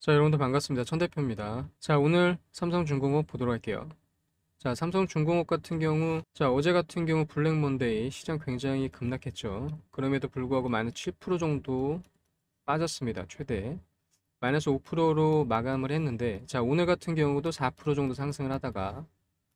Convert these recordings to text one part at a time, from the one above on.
자, 여러분들 반갑습니다. 천 대표입니다. 자, 오늘 삼성중공업 보도록 할게요. 자, 삼성중공업 같은 경우, 자, 어제 같은 경우 블랙 먼데이 시장 굉장히 급락했죠. 그럼에도 불구하고 마이너스 7% 정도 빠졌습니다. 최대. 마이너스 5%로 마감을 했는데, 자, 오늘 같은 경우도 4% 정도 상승을 하다가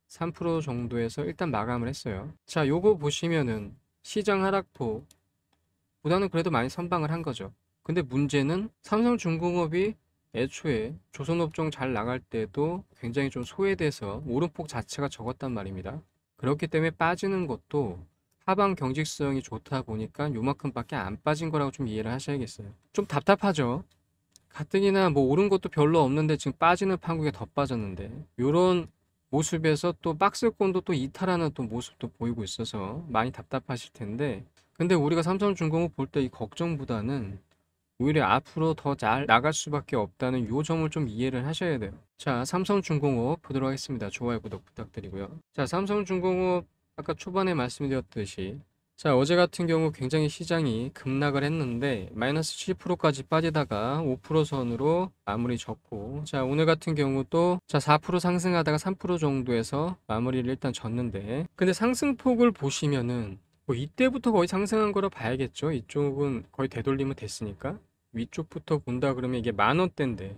3% 정도에서 일단 마감을 했어요. 자, 요거 보시면은 시장 하락폭보다는 그래도 많이 선방을 한 거죠. 근데 문제는 삼성중공업이 애초에 조선업종 잘 나갈 때도 굉장히 좀 소외돼서 오름폭 자체가 적었단 말입니다. 그렇기 때문에 빠지는 것도 하방 경직성이 좋다 보니까 요만큼밖에 안 빠진 거라고 좀 이해를 하셔야겠어요. 좀 답답하죠. 가뜩이나 뭐 오른 것도 별로 없는데 지금 빠지는 판국에 더 빠졌는데 요런 모습에서 또 박스권도 또 이탈하는 또 모습도 보이고 있어서 많이 답답하실 텐데, 근데 우리가 삼성중공업 볼 때 이 걱정보다는 오히려 앞으로 더 잘 나갈 수밖에 없다는 요 점을 좀 이해를 하셔야 돼요. 자, 삼성중공업 보도록 하겠습니다. 좋아요, 구독 부탁드리고요. 자, 삼성중공업 아까 초반에 말씀드렸듯이, 자, 어제 같은 경우 굉장히 시장이 급락을 했는데 마이너스 7%까지 빠지다가 5% 선으로 마무리 졌고, 자, 오늘 같은 경우도 자, 4% 상승하다가 3% 정도에서 마무리를 일단 졌는데, 근데 상승폭을 보시면은 뭐 이때부터 거의 상승한 거라 봐야겠죠. 이쪽은 거의 되돌리면 됐으니까. 위쪽부터 본다 그러면 이게 10,000원대인데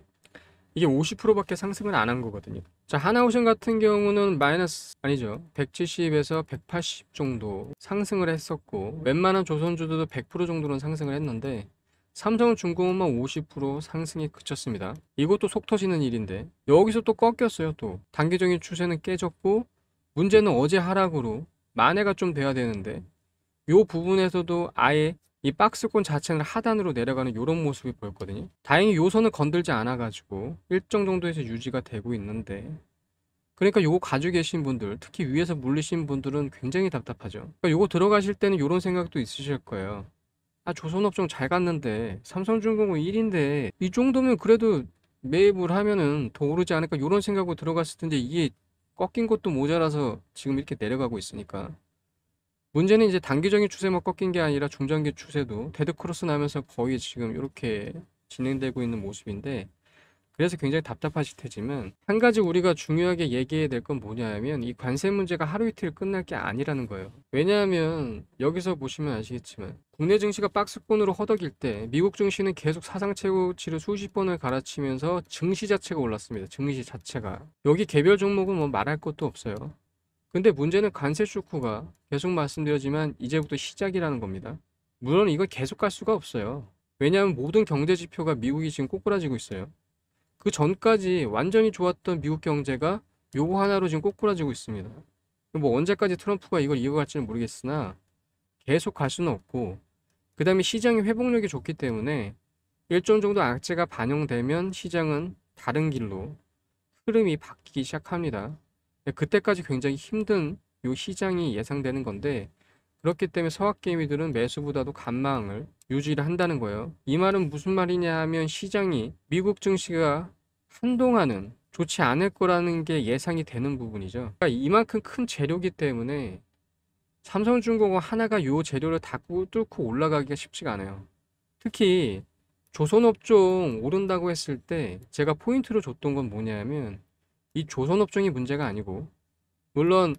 이게 50%밖에 상승을 안 한 거거든요. 자, 하나오션 같은 경우는 마이너스 아니죠. 170에서 180 정도 상승을 했었고, 웬만한 조선주들도 100% 정도는 상승을 했는데 삼성중공업만 50% 상승에 그쳤습니다. 이것도 속 터지는 일인데 여기서 또 꺾였어요. 또 단기적인 추세는 깨졌고, 문제는 어제 하락으로 만회가 좀 돼야 되는데 요 부분에서도 아예 이 박스권 자체는 하단으로 내려가는 이런 모습이 보였거든요. 다행히 요선은 건들지 않아 가지고 일정 정도에서 유지가 되고 있는데, 그러니까 요거 가지고 계신 분들, 특히 위에서 물리신 분들은 굉장히 답답하죠. 그러니까 요거 들어가실 때는 요런 생각도 있으실 거예요. 아, 조선업종 잘 갔는데 삼성중공업 1인데 이 정도면 그래도 매입을 하면은 더 오르지 않을까, 요런 생각으로 들어갔을 텐데 이게 꺾인 것도 모자라서 지금 이렇게 내려가고 있으니까. 문제는 이제 단기적인 추세만 꺾인 게 아니라 중장기 추세도 데드크로스 나면서 거의 지금 이렇게 진행되고 있는 모습인데, 그래서 굉장히 답답하실 테지만 한 가지 우리가 중요하게 얘기해야 될 건 뭐냐 하면 이 관세 문제가 하루 이틀 끝날 게 아니라는 거예요. 왜냐하면 여기서 보시면 아시겠지만 국내 증시가 박스권으로 허덕일 때 미국 증시는 계속 사상 최고치를 수십 번을 갈아치면서 증시 자체가 올랐습니다. 증시 자체가. 여기 개별 종목은 뭐 말할 것도 없어요. 근데 문제는 관세 쇼크가 계속 말씀드렸지만 이제부터 시작이라는 겁니다. 물론 이걸 계속 갈 수가 없어요. 왜냐하면 모든 경제 지표가 미국이 지금 꼬꾸라지고 있어요. 그 전까지 완전히 좋았던 미국 경제가 요거 하나로 지금 꼬꾸라지고 있습니다. 뭐 언제까지 트럼프가 이걸 이어갈지는 모르겠으나 계속 갈 수는 없고, 그 다음에 시장의 회복력이 좋기 때문에 일정 정도 악재가 반영되면 시장은 다른 길로 흐름이 바뀌기 시작합니다. 그때까지 굉장히 힘든 요 시장이 예상되는 건데, 그렇기 때문에 서학개미들은 매수보다도 간망을 유지를 한다는 거예요. 이 말은 무슨 말이냐 하면 시장이 미국 증시가 한동안은 좋지 않을 거라는 게 예상이 되는 부분이죠. 그러니까 이만큼 큰 재료기 때문에 삼성중공업 하나가 요 재료를 다 뚫고 올라가기가 쉽지가 않아요. 특히 조선업종 오른다고 했을 때 제가 포인트로 줬던 건 뭐냐면 이 조선업종이 문제가 아니고, 물론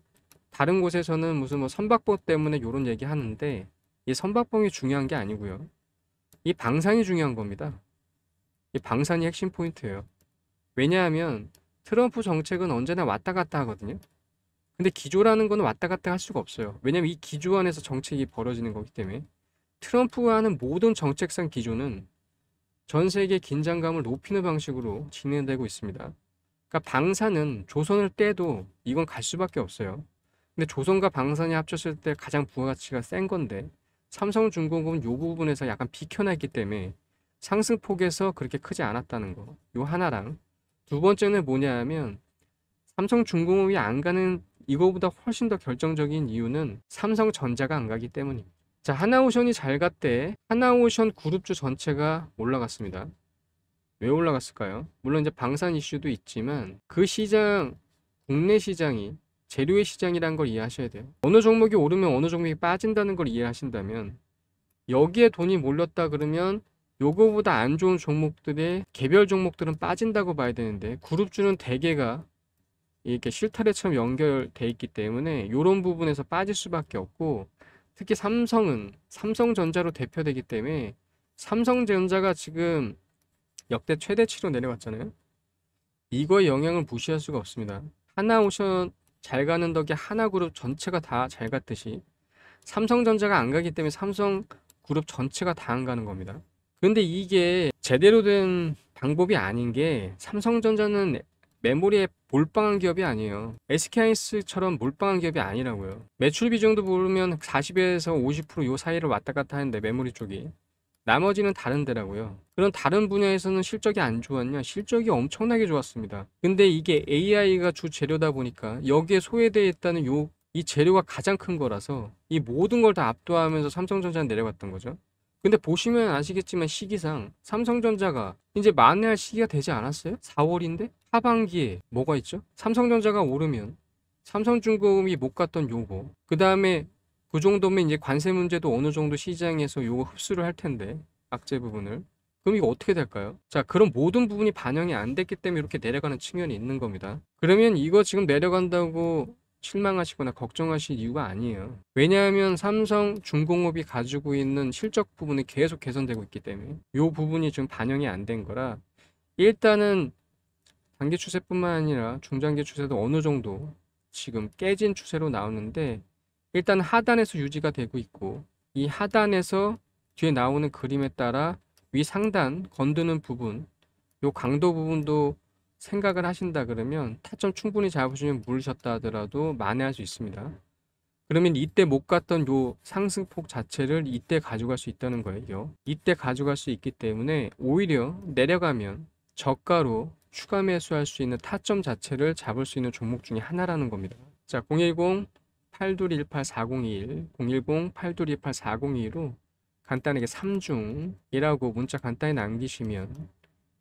다른 곳에서는 무슨 뭐 선박봉 때문에 이런 얘기 하는데 이 선박봉이 중요한 게 아니고요. 이 방산이 중요한 겁니다. 이 방산이 핵심 포인트예요. 왜냐하면 트럼프 정책은 언제나 왔다 갔다 하거든요. 근데 기조라는 거는 왔다 갔다 할 수가 없어요. 왜냐면 이 기조 안에서 정책이 벌어지는 거기 때문에 트럼프가 하는 모든 정책상 기조는 전 세계 긴장감을 높이는 방식으로 진행되고 있습니다. 그러니까 방산은 조선을 떼도 이건 갈 수밖에 없어요. 근데 조선과 방산이 합쳤을 때 가장 부가가치가 센 건데 삼성중공업은 이 부분에서 약간 비켜나있기 때문에 상승폭에서 그렇게 크지 않았다는 거. 요 하나랑 두 번째는 뭐냐 하면 삼성중공업이 안 가는 이거보다 훨씬 더 결정적인 이유는 삼성전자가 안 가기 때문입니다. 자, 하나오션이 잘 갔대. 하나오션 그룹주 전체가 올라갔습니다. 왜 올라갔을까요? 물론 이제 방산 이슈도 있지만 그 시장, 국내 시장이 재료의 시장이라는 걸 이해하셔야 돼요. 어느 종목이 오르면 어느 종목이 빠진다는 걸 이해하신다면 여기에 돈이 몰렸다 그러면 요거보다 안 좋은 종목들의 개별 종목들은 빠진다고 봐야 되는데, 그룹주는 대개가 이렇게 실타래처럼 연결돼 있기 때문에 이런 부분에서 빠질 수밖에 없고, 특히 삼성은 삼성전자로 대표되기 때문에 삼성전자가 지금 역대 최대치로 내려왔잖아요. 이거의 영향을 무시할 수가 없습니다. 하나오션 잘 가는 덕에 하나그룹 전체가 다 잘 갔듯이 삼성전자가 안 가기 때문에 삼성그룹 전체가 다 안 가는 겁니다. 그런데 이게 제대로 된 방법이 아닌 게, 삼성전자는 메모리에 몰빵한 기업이 아니에요. SK하이닉스처럼 몰빵한 기업이 아니라고요. 매출 비중도 보면 40에서 50%요 사이를 왔다 갔다 하는데, 메모리 쪽이. 나머지는 다른 데라고요. 그런 다른 분야에서는 실적이 안 좋았냐? 실적이 엄청나게 좋았습니다. 근데 이게 AI가 주 재료다 보니까 여기에 소외되어 있다는 이 재료가 가장 큰 거라서 이 모든 걸 다 압도하면서 삼성전자는 내려갔던 거죠. 근데 보시면 아시겠지만 시기상 삼성전자가 이제 만회할 시기가 되지 않았어요? 4월인데? 하반기에 뭐가 있죠? 삼성전자가 오르면 삼성중공업이 못 갔던 요거, 그 다음에 그 정도면 이제 관세 문제도 어느 정도 시장에서 요거 흡수를 할 텐데, 악재 부분을. 그럼 이거 어떻게 될까요? 자, 그럼 모든 부분이 반영이 안 됐기 때문에 이렇게 내려가는 측면이 있는 겁니다. 그러면 이거 지금 내려간다고 실망하시거나 걱정하실 이유가 아니에요. 왜냐하면 삼성중공업이 가지고 있는 실적 부분이 계속 개선되고 있기 때문에 이 부분이 지금 반영이 안 된 거라, 일단은 단기 추세뿐만 아니라 중장기 추세도 어느 정도 지금 깨진 추세로 나오는데, 일단 하단에서 유지가 되고 있고, 이 하단에서 뒤에 나오는 그림에 따라 위 상단 건드는 부분, 요 강도 부분도 생각을 하신다 그러면 타점 충분히 잡으시면 물으셨다 하더라도 만회할 수 있습니다. 그러면 이때 못 갔던 요 상승폭 자체를 이때 가져갈 수 있다는 거예요. 이때 가져갈 수 있기 때문에 오히려 내려가면 저가로 추가 매수할 수 있는 타점 자체를 잡을 수 있는 종목 중에 하나라는 겁니다. 자, 010-8218-4021, 010-8218-4022로 간단하게 3중이라고 문자 간단히 남기시면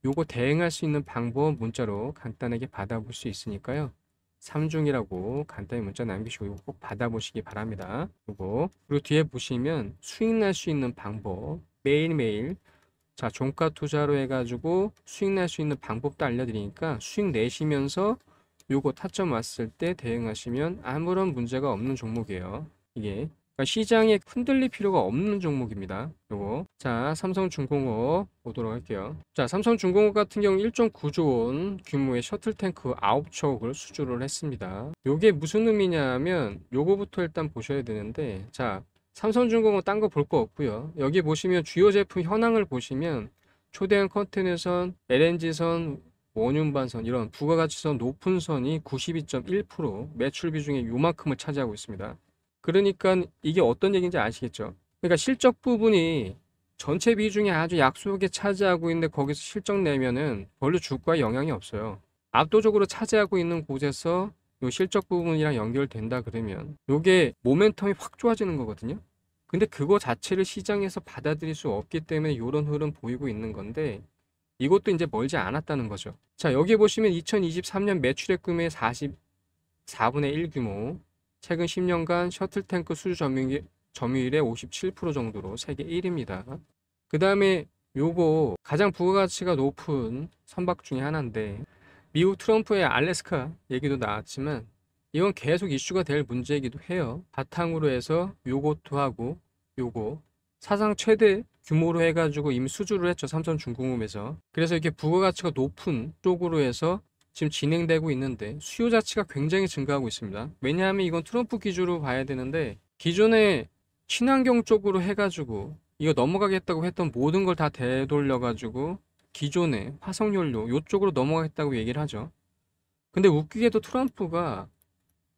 요거 대응할 수 있는 방법 문자로 간단하게 받아볼 수 있으니까요. 3중이라고 간단히 문자 남기시고 이거 꼭 받아보시기 바랍니다. 요거. 그리고 뒤에 보시면 수익 날 수 있는 방법 매일매일, 자, 종가 투자로 해가지고 수익 날 수 있는 방법도 알려드리니까 수익 내시면서 요거 타점 왔을 때 대응하시면 아무런 문제가 없는 종목이에요. 이게 그러니까 시장에 흔들릴 필요가 없는 종목입니다. 요거. 자, 삼성중공업 보도록 할게요. 자, 삼성중공업 같은 경우 1.9조 원 규모의 셔틀탱크 9척을 수주를 했습니다. 요게 무슨 의미냐면 요거부터 일단 보셔야 되는데, 자, 삼성중공업 딴 거 볼 거 없고요. 여기 보시면 주요 제품 현황을 보시면 초대형 컨테이너선, LNG선, 원윤반선, 이런 부가가치선 높은 선이 92.1%, 매출 비중의 요만큼을 차지하고 있습니다. 그러니까 이게 어떤 얘기인지 아시겠죠? 그러니까 실적 부분이 전체 비중이 아주 약소하게 차지하고 있는데 거기서 실적 내면은 별로 주가에 영향이 없어요. 압도적으로 차지하고 있는 곳에서 요 실적 부분이랑 연결된다 그러면 요게 모멘텀이 확 좋아지는 거거든요. 근데 그거 자체를 시장에서 받아들일 수 없기 때문에 요런 흐름 보이고 있는 건데, 이것도 이제 멀지 않았다는 거죠. 자, 여기 보시면 2023년 매출액 규모의 44분의 1 규모, 최근 10년간 셔틀탱크 수주 점유율의 57% 정도로 세계 1위입니다. 그 다음에 요거 가장 부가가치가 높은 선박 중에 하나인데, 미국 트럼프의 알래스카 얘기도 나왔지만 이건 계속 이슈가 될 문제이기도 해요. 바탕으로 해서 요것도 하고 요거 사상 최대 규모로 해가지고 이미 수주를 했죠. 삼성중공업에서. 그래서 이렇게 부가가치가 높은 쪽으로 해서 지금 진행되고 있는데 수요 자체가 굉장히 증가하고 있습니다. 왜냐하면 이건 트럼프 기준으로 봐야 되는데, 기존에 친환경 쪽으로 해가지고 이거 넘어가겠다고 했던 모든 걸 다 되돌려가지고 기존의 화석연료 요쪽으로 넘어가겠다고 얘기를 하죠. 근데 웃기게도 트럼프가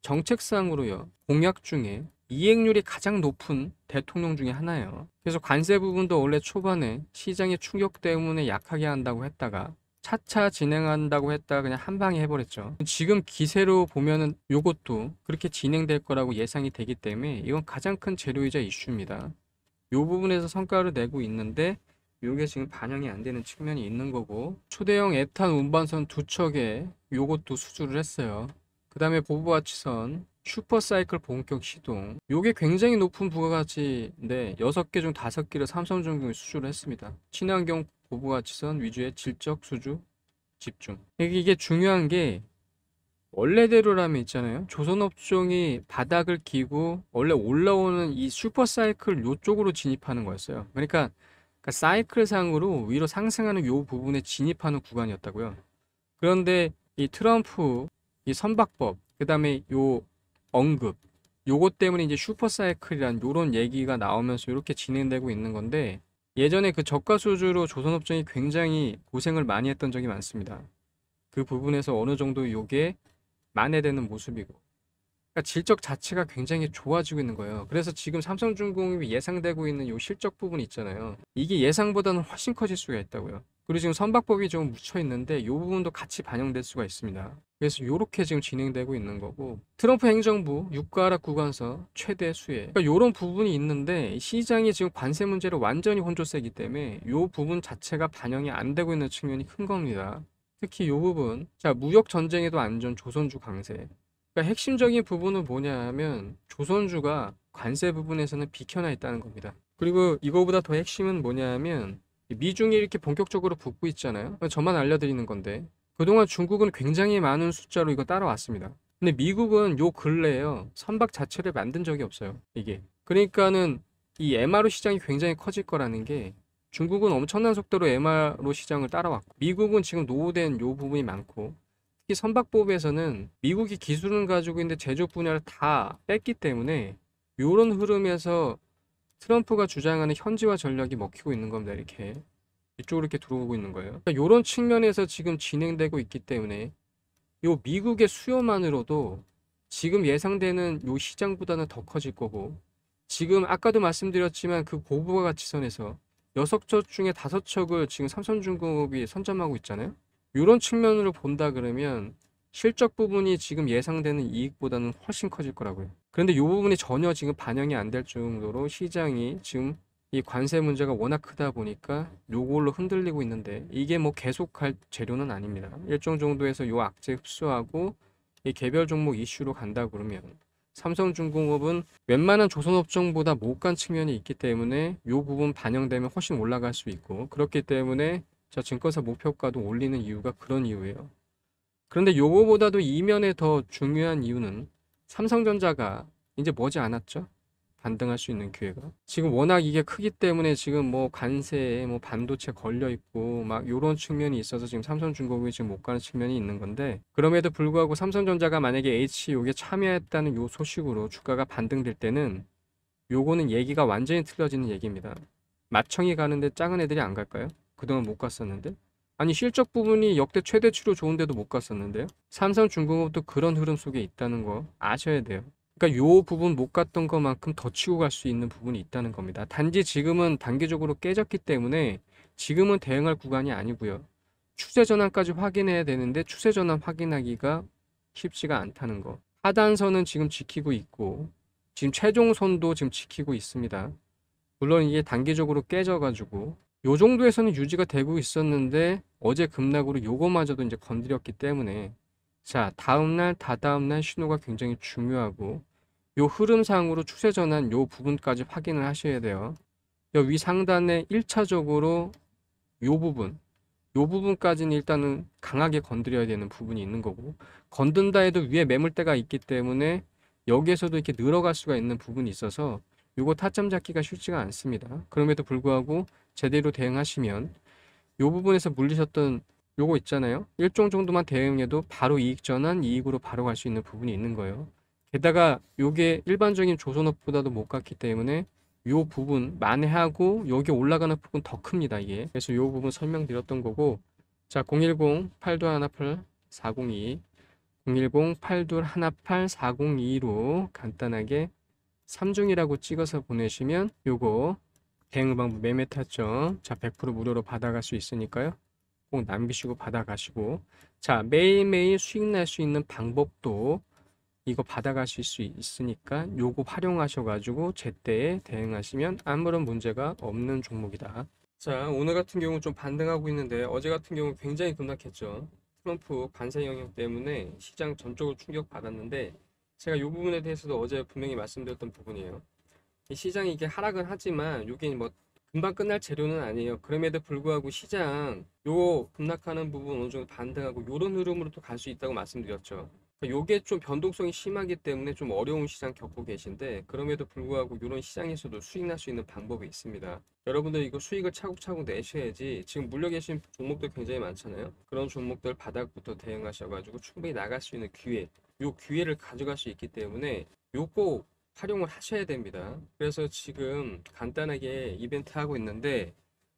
정책상으로요, 공약 중에 이익률이 가장 높은 대통령 중에 하나예요. 그래서 관세 부분도 원래 초반에 시장의 충격 때문에 약하게 한다고 했다가 차차 진행한다고 했다가 그냥 한 방에 해버렸죠. 지금 기세로 보면은 요것도 그렇게 진행될 거라고 예상이 되기 때문에 이건 가장 큰 재료이자 이슈입니다. 요 부분에서 성과를 내고 있는데 요게 지금 반영이 안 되는 측면이 있는 거고, 초대형 에탄 운반선 2척에 요것도 수주를 했어요. 그 다음에 보부가치선 슈퍼사이클 본격 시동. 요게 굉장히 높은 부가가치인데 6개 중 5개를 삼성전공이 수주를 했습니다. 친환경 고부가치선 위주의 질적 수주 집중. 이게 중요한 게 원래대로라면 있잖아요. 조선업종이 바닥을 기고 원래 올라오는 이 슈퍼사이클 요쪽으로 진입하는 거였어요. 그러니까 사이클 상으로 위로 상승하는 요 부분에 진입하는 구간이었다고요. 그런데 이 트럼프 이 선박법, 그다음에 요 언급, 요것 때문에 이제 슈퍼사이클이란 요런 얘기가 나오면서 이렇게 진행되고 있는 건데, 예전에 그 저가 수주로 조선업종이 굉장히 고생을 많이 했던 적이 많습니다. 그 부분에서 어느 정도 요게 만회되는 모습이고, 그러니까 질적 자체가 굉장히 좋아지고 있는 거예요. 그래서 지금 삼성중공업이 예상되고 있는 요 실적 부분이 있잖아요. 이게 예상보다는 훨씬 커질 수가 있다고요. 그리고 지금 선박법이 좀 묻혀 있는데 요 부분도 같이 반영될 수가 있습니다. 그래서 요렇게 지금 진행되고 있는 거고, 트럼프 행정부 유가 하락 구간서 최대 수혜, 그러니까 요런 부분이 있는데 시장이 지금 관세 문제로 완전히 혼조세기 때문에 요 부분 자체가 반영이 안 되고 있는 측면이 큰 겁니다. 특히 요 부분, 자, 무역 전쟁에도 안전 조선주 강세. 그러니까 핵심적인 부분은 뭐냐 하면 조선주가 관세 부분에서는 비켜나 있다는 겁니다. 그리고 이거보다 더 핵심은 뭐냐 하면 미중이 이렇게 본격적으로 붙고 있잖아요. 저만 알려드리는 건데 그동안 중국은 굉장히 많은 숫자로 이거 따라왔습니다. 근데 미국은 요 근래에요, 선박 자체를 만든 적이 없어요. 이게 그러니까는 이 MRO 시장이 굉장히 커질 거라는 게, 중국은 엄청난 속도로 MRO 시장을 따라왔고 미국은 지금 노후된 요 부분이 많고, 특히 선박법에서는 미국이 기술은 가지고 있는데 제조업 분야를 다 뺐기 때문에 요런 흐름에서 트럼프가 주장하는 현지화 전략이 먹히고 있는 겁니다. 이렇게 이쪽으로 이렇게 들어오고 있는 거예요. 그러니까 요런 측면에서 지금 진행되고 있기 때문에 요 미국의 수요만으로도 지금 예상되는 요 시장보다는 더 커질 거고, 지금 아까도 말씀드렸지만 그 고부가 가치선에서 6척 중에 5척을 지금 삼성중공업이 선점하고 있잖아요. 이런 측면으로 본다 그러면 실적 부분이 지금 예상되는 이익보다는 훨씬 커질 거라고요. 그런데 이 부분이 전혀 지금 반영이 안 될 정도로 시장이 지금 이 관세 문제가 워낙 크다 보니까 요걸로 흔들리고 있는데, 이게 뭐 계속할 재료는 아닙니다. 일정 정도에서 요 악재 흡수하고 이 개별 종목 이슈로 간다 그러면 삼성중공업은 웬만한 조선업종보다 못 간 측면이 있기 때문에 요 부분 반영되면 훨씬 올라갈 수 있고, 그렇기 때문에 자, 증권사 목표가도 올리는 이유가 그런 이유예요. 그런데 요거보다도 이면에 더 중요한 이유는 삼성전자가 이제 머지않았죠. 반등할 수 있는 기회가. 지금 워낙 이게 크기 때문에 지금 뭐 관세에 뭐 반도체 걸려 있고 막 요런 측면이 있어서 지금 삼성중공업이 지금 못 가는 측면이 있는 건데, 그럼에도 불구하고 삼성전자가 만약에 H 요게 참여했다는 요 소식으로 주가가 반등될 때는 요거는 얘기가 완전히 틀려지는 얘기입니다. 마청이 가는데 작은 애들이 안 갈까요? 그동안 못 갔었는데. 아니 실적 부분이 역대 최대치로 좋은데도 못 갔었는데요. 삼성중공업도 그런 흐름 속에 있다는 거 아셔야 돼요. 그러니까 요 부분 못 갔던 것만큼 더 치고 갈 수 있는 부분이 있다는 겁니다. 단지 지금은 단기적으로 깨졌기 때문에 지금은 대응할 구간이 아니고요. 추세 전환까지 확인해야 되는데 추세 전환 확인하기가 쉽지가 않다는 거. 하단선은 지금 지키고 있고 지금 최종선도 지금 지키고 있습니다. 물론 이게 단기적으로 깨져가지고 요 정도에서는 유지가 되고 있었는데 어제 급락으로 요거마저도 이제 건드렸기 때문에, 자, 다음날 다다음날 신호가 굉장히 중요하고 요 흐름상으로 추세 전환 요 부분까지 확인을 하셔야 돼요. 요 위 상단에 1차적으로 요 부분까지는 일단은 강하게 건드려야 되는 부분이 있는 거고, 건든다 해도 위에 매물대가 있기 때문에 여기에서도 이렇게 늘어갈 수가 있는 부분이 있어서 요거 타점 잡기가 쉽지가 않습니다. 그럼에도 불구하고 제대로 대응하시면 요 부분에서 물리셨던 요거 있잖아요. 일종 정도만 대응해도 바로 이익 전환, 이익으로 바로 갈 수 있는 부분이 있는 거예요. 게다가 요게 일반적인 조선업보다도 못 갔기 때문에 요 부분 만회하고 여기 올라가는 부분 더 큽니다, 이게. 그래서 요 부분 설명드렸던 거고, 자, 010-8218-4022 010-8218-4022로 간단하게 3중이라고 찍어서 보내시면 요거 대응 방법 매매 타점, 자, 100% 무료로 받아갈 수 있으니까요. 꼭 남기시고 받아가시고, 자, 매일매일 수익 날 수 있는 방법도 이거 받아가실 수 있으니까 요거 활용하셔가지고 제때에 대응하시면 아무런 문제가 없는 종목이다. 자, 오늘 같은 경우 좀 반등하고 있는데 어제 같은 경우 굉장히 급락했죠. 트럼프 관세 영역 때문에 시장 전적으로 충격받았는데 제가 이 부분에 대해서도 어제 분명히 말씀드렸던 부분이에요. 이 시장이 이게 하락은 하지만 이게 뭐 금방 끝날 재료는 아니에요. 그럼에도 불구하고 시장 요 급락하는 부분 어느 정도 반등하고 요런 흐름으로 또 갈 수 있다고 말씀드렸죠. 그러니까 요게 좀 변동성이 심하기 때문에 좀 어려운 시장 겪고 계신데 그럼에도 불구하고 요런 시장에서도 수익 날 수 있는 방법이 있습니다. 여러분들 이거 수익을 차곡차곡 내셔야지. 지금 물려 계신 종목들 굉장히 많잖아요. 그런 종목들 바닥부터 대응하셔가지고 충분히 나갈 수 있는 기회, 요 기회를 가져갈 수 있기 때문에 요거 활용을 하셔야 됩니다. 그래서 지금 간단하게 이벤트 하고 있는데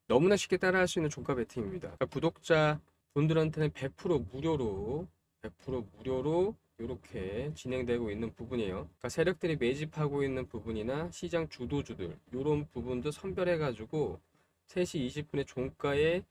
너무나 쉽게 따라할 수 있는 종가 베팅입니다. 그러니까 구독자 분들한테는 100% 무료로 100% 무료로 이렇게 진행되고 있는 부분이에요. 그러니까 세력들이 매집하고 있는 부분이나 시장 주도주들 이런 부분도 선별해가지고 3시 20분에 종가에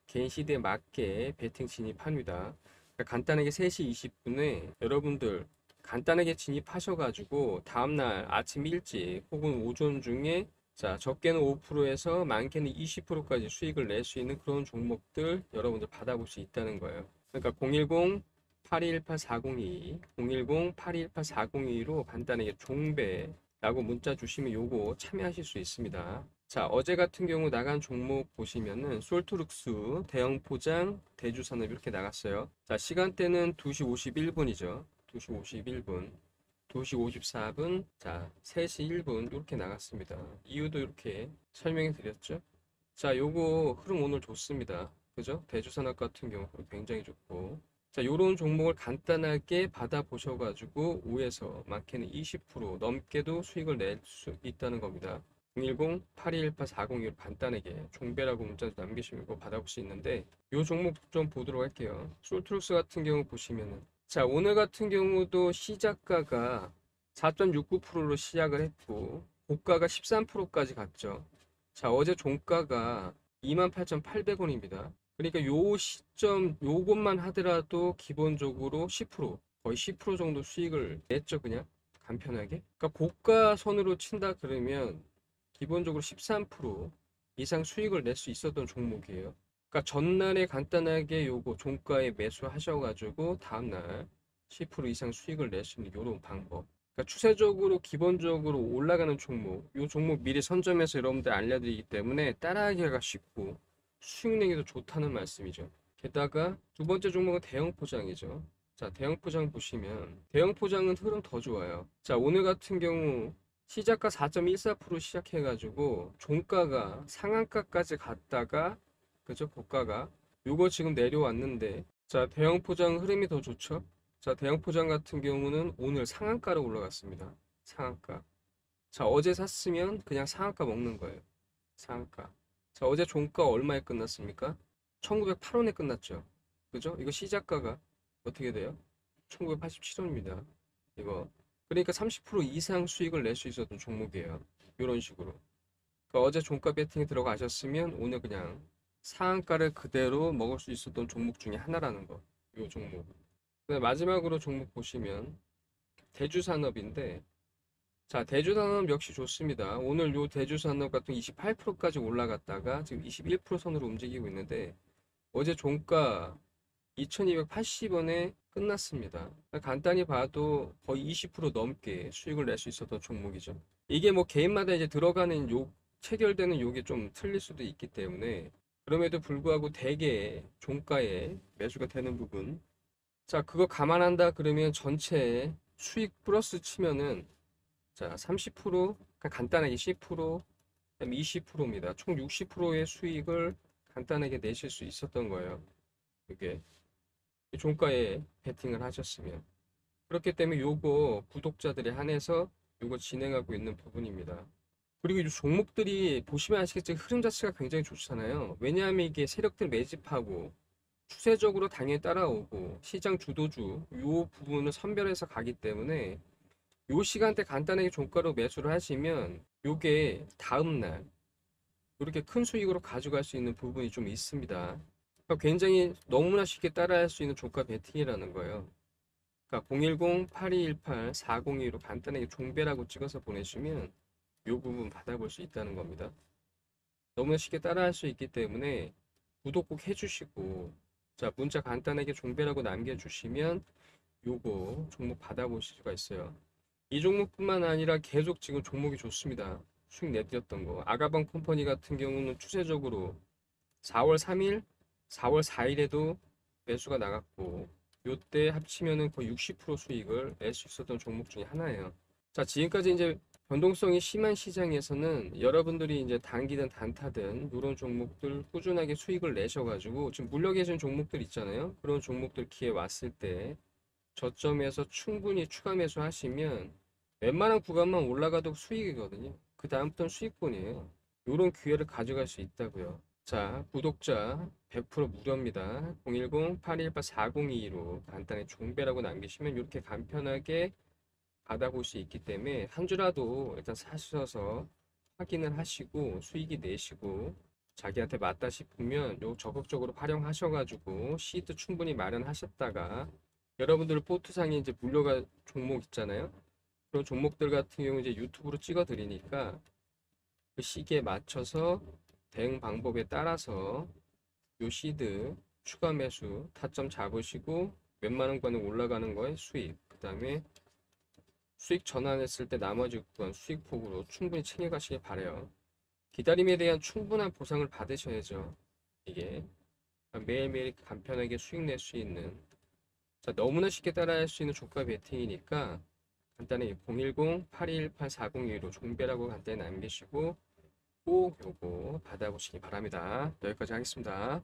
개인 시대에 맞게 베팅 진입합니다. 그러니까 간단하게 3시 20분에 여러분들 간단하게 진입하셔가지고 다음날 아침 일찍 혹은 오전 중에 자 적게는 5%에서 많게는 20%까지 수익을 낼 수 있는 그런 종목들 여러분들 받아볼 수 있다는 거예요. 그러니까 010-8218-4022 010-8218-4022로 간단하게 종배라고 문자 주시면 요거 참여하실 수 있습니다. 자, 어제 같은 경우 나간 종목 보시면은 솔트룩스, 대형포장, 대주산업 이렇게 나갔어요. 자, 시간대는 2시 51분이죠. 2시 51분, 2시 54분, 자, 3시 1분 이렇게 나갔습니다. 이유도 이렇게 설명해 드렸죠. 자, 요거 흐름 오늘 좋습니다. 그죠? 대주산업 같은 경우 굉장히 좋고. 자, 요런 종목을 간단하게 받아 보셔가지고 5에서 많게는 20% 넘게도 수익을 낼 수 있다는 겁니다. 010-8218-402로 간단하게 종배라고 문자 남기시면 이거 받아볼 수 있는데 요 종목 좀 보도록 할게요. 솔트룩스 같은 경우 보시면은 자, 오늘 같은 경우도 시작가가 4.69%로 시작을 했고 고가가 13%까지 갔죠. 자, 어제 종가가 28,800원입니다. 그러니까 요 시점 요것만 하더라도 기본적으로 10% 거의 10% 정도 수익을 냈죠, 그냥 간편하게. 그러니까 고가 선으로 친다 그러면 기본적으로 13% 이상 수익을 낼 수 있었던 종목이에요. 그러니까 전날에 간단하게 요거 종가에 매수하셔가지고 다음날 10% 이상 수익을 낼 수 있는 요런 방법. 그러니까 추세적으로 기본적으로 올라가는 종목, 요 종목 미리 선점해서 여러분들 알려드리기 때문에 따라하기가 쉽고 수익 내기도 좋다는 말씀이죠. 게다가 두 번째 종목은 대형 포장이죠. 자, 대형 포장 보시면 대형 포장은 흐름 더 좋아요. 자, 오늘 같은 경우 시작가 4.14% 시작해가지고 종가가 상한가까지 갔다가 그죠? 고가가 요거 지금 내려왔는데 자 대형 포장 흐름이 더 좋죠? 자 대형 포장 같은 경우는 오늘 상한가로 올라갔습니다. 상한가. 자 어제 샀으면 그냥 상한가 먹는 거예요. 상한가. 자 어제 종가 얼마에 끝났습니까? 1908원에 끝났죠. 그죠? 이거 시작가가 어떻게 돼요? 1987원입니다. 이거 그러니까 30% 이상 수익을 낼 수 있었던 종목이에요. 이런 식으로. 그러니까 어제 종가 배팅에 들어가셨으면 오늘 그냥 상한가를 그대로 먹을 수 있었던 종목 중에 하나라는 거. 이 종목. 그다음에 마지막으로 종목 보시면 대주산업인데 자 대주산업 역시 좋습니다. 오늘 요 대주산업 같은 28%까지 올라갔다가 지금 21% 선으로 움직이고 있는데 어제 종가 2280원에 끝났습니다. 간단히 봐도 거의 20% 넘게 수익을 낼 수 있었던 종목이죠. 이게 뭐 개인마다 이제 들어가는 요 체결되는 요게 좀 틀릴 수도 있기 때문에 그럼에도 불구하고 대개 종가에 매수가 되는 부분 자 그거 감안한다 그러면 전체 수익 플러스 치면은 자 30% 그러니까 간단하게 10% 그다음에 20%입니다. 총 60%의 수익을 간단하게 내실 수 있었던 거예요. 이게 종가에 베팅을 하셨으면 그렇기 때문에 요거 구독자들에 한해서 요거 진행하고 있는 부분입니다. 그리고 이 종목들이 보시면 아시겠지만 흐름 자체가 굉장히 좋잖아요. 왜냐하면 이게 세력들 매집하고 추세적으로 당연히 따라오고 시장 주도주 요 부분을 선별해서 가기 때문에 요 시간대 간단하게 종가로 매수를 하시면 요게 다음날 이렇게 큰 수익으로 가져갈 수 있는 부분이 좀 있습니다. 그러니까 굉장히 너무나 쉽게 따라할 수 있는 종가 베팅이라는 거예요. 그러니까 010-8218-402로 간단하게 종배라고 찍어서 보내주시면 이 부분 받아볼 수 있다는 겁니다. 너무나 쉽게 따라할 수 있기 때문에 구독 꼭 해주시고 자 문자 간단하게 종배라고 남겨주시면 요거 종목 받아볼 수가 있어요. 이 종목뿐만 아니라 계속 지금 종목이 좋습니다. 수익 내드렸던 거. 아가방 컴퍼니 같은 경우는 추세적으로 4월 3일, 4월 4일에도 매수가 나갔고, 요때 합치면은 거의 60% 수익을 낼 수 있었던 종목 중에 하나예요. 자, 지금까지 이제 변동성이 심한 시장에서는 여러분들이 이제 단기든 단타든 이런 종목들 꾸준하게 수익을 내셔가지고 지금 물려 계신 종목들 있잖아요. 그런 종목들 기회 왔을 때 저점에서 충분히 추가 매수하시면 웬만한 구간만 올라가도 수익이거든요. 그 다음부터는 수익권이에요. 이런 기회를 가져갈 수 있다고요. 자, 구독자 100% 무료입니다. 010-818-4022로 간단히 종배라고 남기시면 이렇게 간편하게 받아볼 수 있기 때문에 한 주라도 일단 사셔서 확인을 하시고 수익이 내시고 자기한테 맞다 싶으면 요 적극적으로 활용하셔가지고 시드 충분히 마련하셨다가 여러분들 포트상에 이제 물려갈 종목 있잖아요. 그런 종목들 같은 경우 이제 유튜브로 찍어 드리니까 그 시기에 맞춰서 대응 방법에 따라서 요 시드 추가 매수 타점 잡으시고 웬만한 거는 올라가는 거에 수익 그 다음에 수익 전환했을 때 나머지 구간 수익 폭으로 충분히 챙겨가시길 바래요. 기다림에 대한 충분한 보상을 받으셔야죠. 이게 매일매일 간편하게 수익 낼 수 있는 자, 너무나 쉽게 따라할 수 있는 조가 베팅이니까 간단히 010-821-8402로 종배라고 간단히 남기시고 꼭 요거 받아보시기 바랍니다. 여기까지 하겠습니다.